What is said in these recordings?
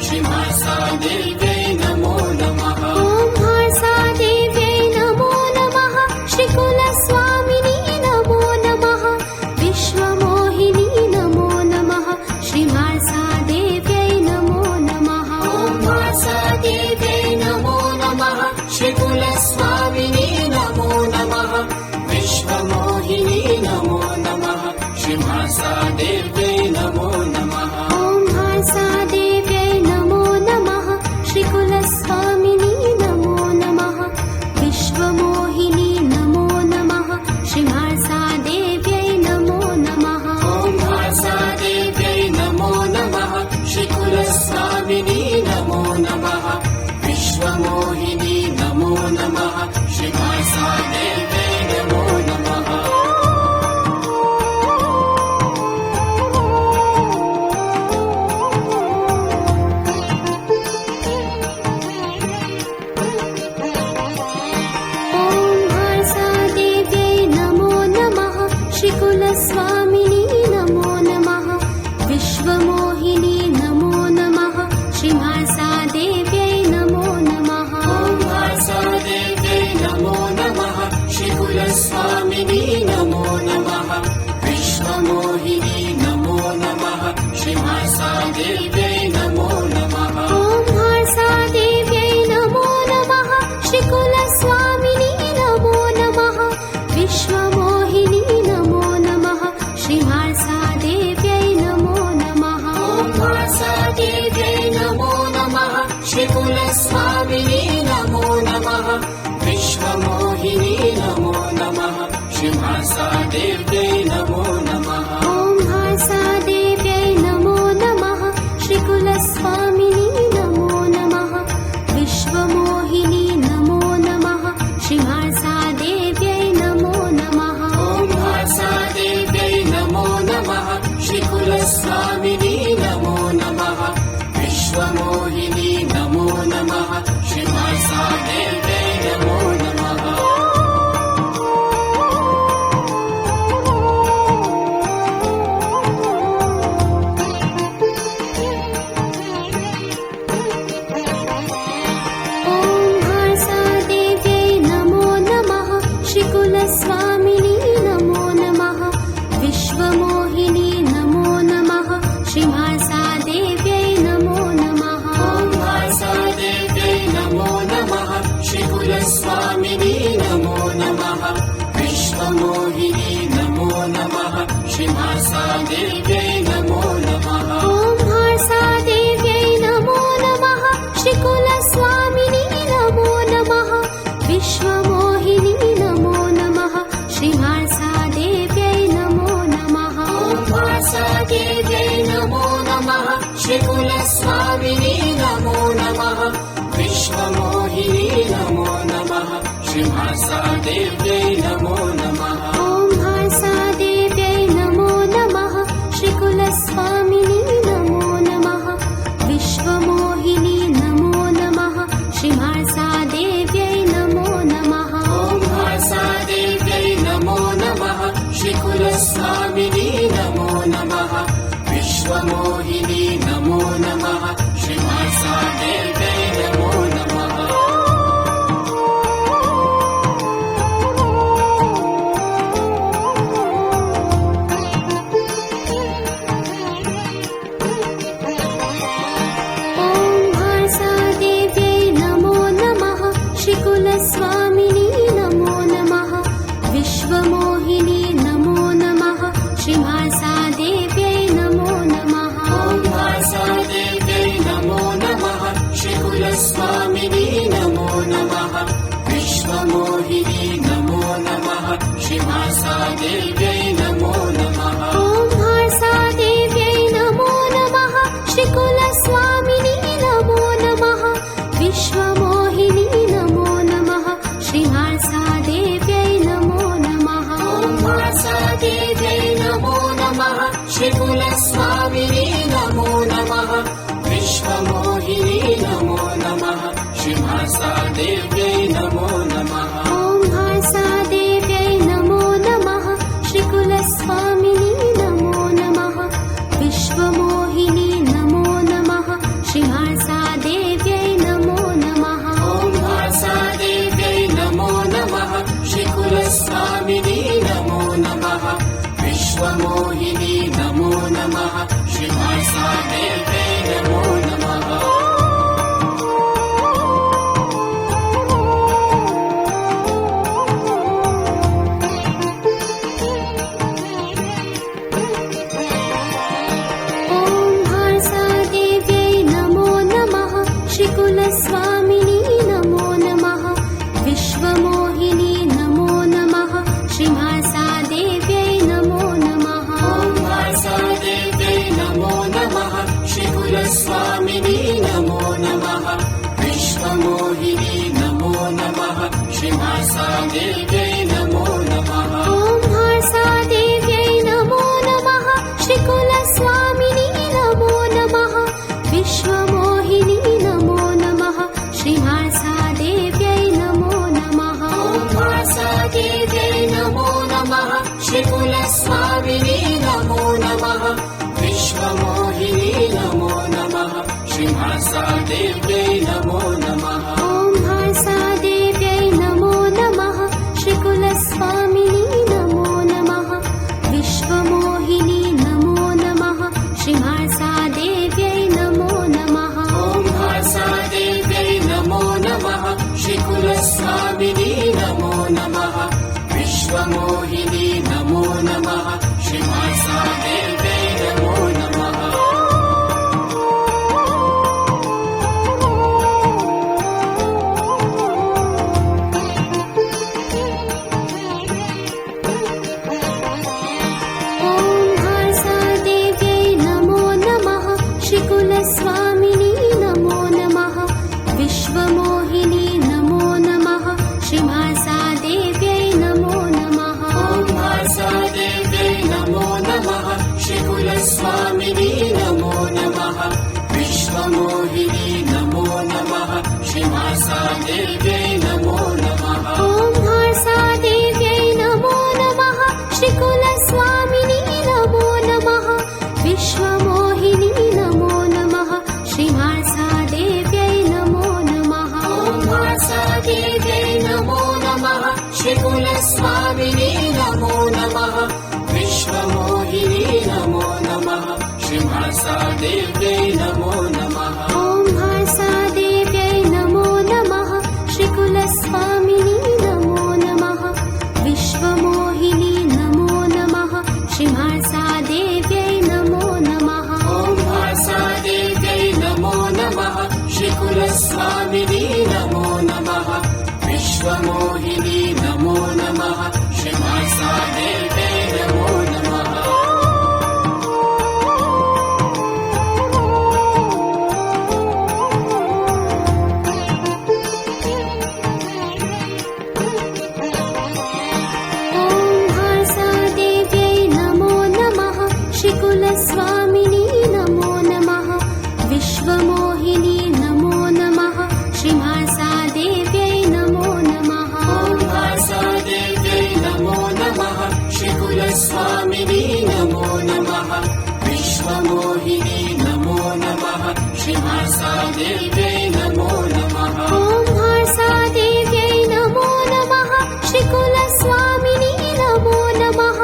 श्रीमासादेव्यै नमो नमः। ॐ हासादेव्यै नमो नमः। श्रीकुलस्वामिनी नमो नमः। विश्वमोहिनी नमो नमः। श्रीमासादेव्यै नमो नमः। ॐ हासादेव्यै नमो नमः। श्रीकुलस्वामिनी नमो नमः। विश्वमोहिनी नमो नमः। श्रीमासादेव्यै नमो नमः। ॐ हासादेव्यै नमो नमः। श्रीकुलस्वामिनी नमो नमः। विश्वमोहिनी नमो नमः। श्रीमासादेव्यै नमो नमः। ॐ हासादेव्यै नमो नमः। श्रीकुलस्वामिनी नमो नमः। विश्वमोहिनी नमो नमः। श्रीमासादेव्यै नमो नमः। ॐ हासादेव्यै नमो नमः। श्रीकुलस्वामिनी नमो नमः। विश्वमोहिनी नमो नमः। श्रीमासादेव्यै नमो नमः। ॐ हासादेव्यै नमो नमः। श्रीकुलस्वामिनी नमो नमः। विश्वमोहिनी नमो नमः। श्रीमासादेव्यै नमो नमः। ॐ हासादेव्यै नमो नमः। श्रीकुलस्वामिनी नमो नमः। विश्वमोहिनी नमो नमः। श्रीमासादेव्यै नमो नमः। ॐ हासादेव्यै नमो नमः। श्रीकुलस्वामिनी नमो नमः। विश्वमोहिनी नमो नमः। श्रीमासादेव्यै नमो नमः। ॐ हासादेव्यै नमो नमः। श्रीकुलस्वामिनी नमो नमः। विश्वमोहिनी नमो नमः। श्रीमासादेव्यै नमो नमः। ॐ हासादेव्यै नमो नमः। श्रीकुलस्वामिनी नमो नमः। विश्वमोहिनी नमो नमः। श्रीमासादेव्यै नमो नमः। ॐ हासादेव्यै नमो नमः। श्रीकुलस्वामिनी नमो नमः। विश्वमोहिनी नमो नमः। श्रीमासादेव्यै नमो नमः। ॐ हासादेव्यै नमो नमः। श्रीकुलस्वामिनी नमो नमः। विश्वमोहिनी नमो नमः। श्रीमासादेव्यै नमो नमः। ॐ हासादेव्यै नमो नमः। श्रीकुलस्वामिनी नमो नमः। विश्वमोहिनी नमो नमः। श्रीमासादेव्यै नमो नमः। ॐ हासादेव्यै नमो नमः। श्रीकुलस्वामिनी नमो नमः। विश्वमोहिनी नमो नमः। श्रीमासादेव्यै नमो नमः। ॐ हासादेव्यै नमो नमः। श्रीकुलस्वामिनी नमो नमः। विश्वमोहिनी नमो नमः। श्रीमासादेव्यै नमो नमः। ॐ हासादेव्यै नमो नमः। श्रीकुलस्वामिनी नमो नमः। विश्वमोहिनी नमो नमः। श्रीमासादेव्यै नमो नमः। ॐ हासादेव्यै नमो नमः। श्रीकुलस्वामिनी नमो नमः। विश्वमोहिनी नमो नमः। श्रीमासादेव्यै नमो नमः। ॐ हासादेव्यै नमो नमः। श्रीकुलस्वामिनी नमो नमः। विश्वमोहिनी नमो नमः। श्रीमासादेव्यै नमो नमः। ॐ हासादेव्यै नमो नमः। श्रीकुलस्वामिनी नमो नमः। विश्वमोहिनी नमो नमः। श्रीमासादेव्यै नमो नमः। ॐ हासादेव्यै नमो नमः। श्रीकुलस्वामिनी नमो नमः। विश्वमोहिनी नमो नमः। श्रीमासादेव्यै नमो नमः। ॐ हासादेव्यै नमो नमः। श्रीकुलस्वामिनी नमो नमः। विश्वमोहिनी नमो नमः। श्रीमासादेव्यै देव्यै नमो नमः ॐ भासादेव्यै नमो नमः श्रीकुलस्वामिनी नमो नमः विश्वमोहिनी नमो नमः श्रीभासादेव्यै नमो नमः ॐ भासादेव्यै नमो नमः श्रीकुलस्वामिनी नमो नमः विश्वमोहिनी नमो नमः श्रीभासादेव्यै नमो नमः ॐ भासादेव्यै नमो नमः श्रीकुलस्वामिनी नमो नमः विश्वमोहिनी नमो नमः श्रीभासादेव्यै नमो नमः ॐ भासादेव्यै नमो नमः श्रीकुलस्वामिनी नमो नमः विश्वमोहिनी नमो नमः श्रीभासादेव्यै नमो नमः ॐ भासादेव्यै नमो नमः श्रीकुलस्वामिनी नमो नमः विश्वमोहिनी नमो नमः श्रीभासादेव्यै नमो नमः ॐ भासादेव्यै नमो नमः श्रीकुलस्वामिनी नमो नमः विश्वमोहिनी नमो नमः श्रीभासादेव्यै नमो नमः ॐ भासादेव्यै नमो नमः श्रीकुलस्वामिनी नमो नमः विश्वमोहिनी नमो नमः श्रीभासादेव्यै नमो नमः ॐ भासादेव्यै नमो नमः श्रीकुलस्वामिनी नमो नमः विश्वमोहिनी नमो नमः श्रीभासादेव्यै नमो नमः ॐ भासादेव्यै नमो नमः श्रीकुलस्वामिनी नमो नमः विश्वमोहिनी नमो नमः श्रीभासादेव्यै नमो नमः ॐ भासादेव्यै नमो नमः श्रीकुलस्वामिनी नमो नमः विश्वमोहिनी नमो नमः श्रीभासादेव्यै नमो नमः ॐ भासादेव्यै नमो नमः श्रीकुलस्वामिनी नमो नमः विश्वमोहिनी नमो नमः श्रीभासादेव्यै नमो नमः ॐ भासादेव्यै नमो नमः श्रीकुलस्वामिनी नमो नमः विश्वमोहिनी नमो नमः श्रीभासादेव्यै नमो नमः ॐ भासादेव्यै नमो नमः श्रीकुलस्वामिनी नमो नमः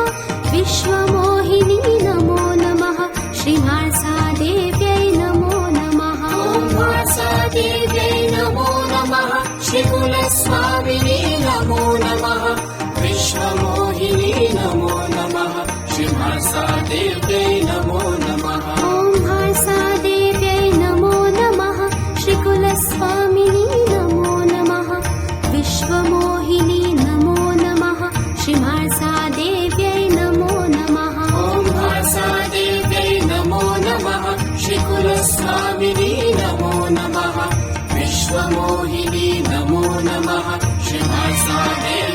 विश्वमोहिनी नमो नमः श्रीभासादेव्यै नमो नमः ॐ भासादेव्यै नमो नमः श्रीकुलस्वामिनी नमो नमः विश्वमोहिनी नमो नमः श्रीभासादेव्यै नमो नमः ॐ भासादेव्यै नमो नमः श्रीकुलस्वामिनी नमो नमः विश्वमोहिनी नमो नमः श्रीभासादेव्यै नमो नमः ॐ भासादेव्यै नमो नमः श्रीकुलस्वामिनी नमो नमः विश्वमोहिनी नमो नमः श्रीभासादेव्यै